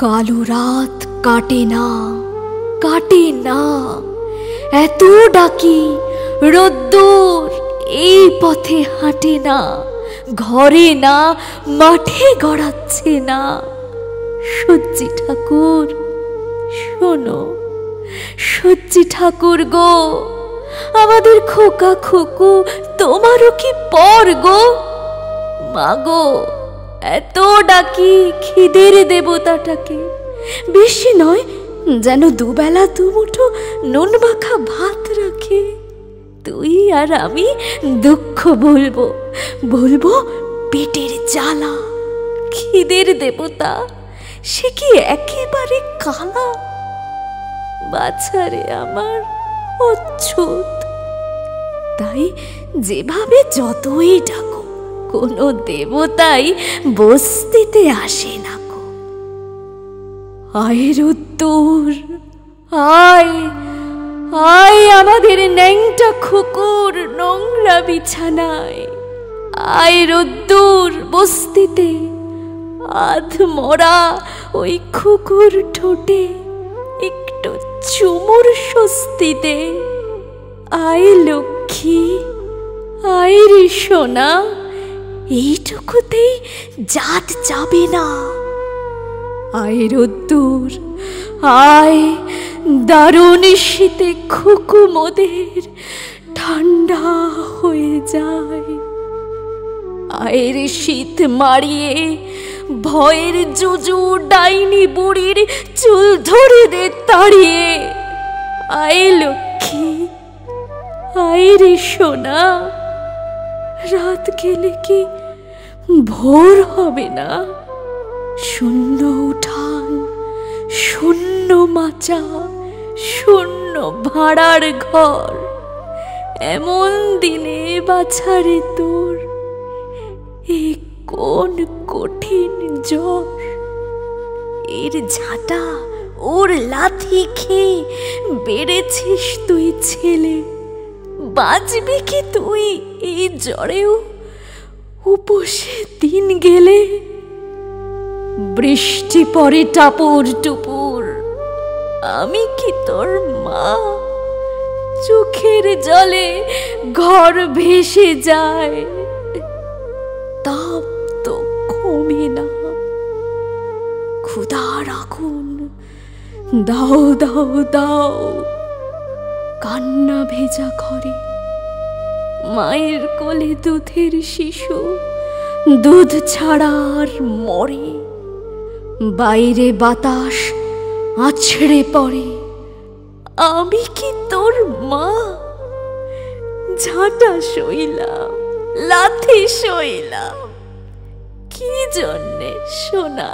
কালো রাত কাটে না, কাটে না, এত ডাকি রোদ্দুর এই পথে হাঁটে না, ঘরে না মাঠে গড়াচ্ছে না। সজ্জি ঠাকুর শোনো, সজ্জি ঠাকুর গো, আমাদের খোকা খোকু তোমারও কি পর গো? মাগো এত ডাকি খিদের দেবতাটাকে, বেশি নয় যেন দুবেলা দুমুঠো নুন মাখা ভাত রাখে। তুই আর আমি দুঃখ বলবো, বলবো পেটের জ্বালা। খিদের দেবতা সে কি একেবারে কালা? বাছারে আমার অচ্ছুত। তাই যেভাবে যতই ডাকো, কোনো দেবতাই বস্তিতে আসে না গো। আয় রোদ্দুর আয়, আয় আমাদের ন্যাংটা খুকুর নোংরা বিছানায়। আয় রোদ্দুর বস্তিতে, আধ মরা ওই খুকুর ঠোঁটে একটু চুমুর স্বস্তিতে। আয় লক্ষ্মী, আয় রে সোনা, এইটুকুতেই জাত যাবে না। আয় রোদ্দুর আয়, দারুণ শীতে খুকু মোদের ঠান্ডা হয়ে যায়। আয়ের শীত মারিয়ে ভয়ের জুজু ডাইনি বুড়ির চুল ধরে দে তাড়িয়ে। আয় লক্ষ্মী, আয় রে সোনা, রাত গেলে কি ভোর হবে না? শূন্য উঠান, শূন্য মাচা, শূন্য ভাড়ার ঘর, এমন দিনে বাছারে তোর এ কোন কঠিন জ্বর। এর ঝাঁটা ওর লাথি খেয়ে বেড়েছিস তুই ছেলে, বাঁচবি কি তুই এই জ্বরেও উপসে দিন গেলে? বৃষ্টি পড়ে টাপুর টুপুর, আমি কি তোর মা? চোখের জলে ঘর ভেসে যায়, তাপ তো কমে না। ক্ষুধার আগুন দাও দাও দাও, কান্না ভেজা ঘরে মায়ের কোলে দুধের শিশু দুধ ছাড়া আর মরে। বাইরে বাতাস আছড়ে পড়ে, আমি কি তোর মা? ঝাঁটা সইলাম, লাথি সইলাম, কি জন্যে সোনা?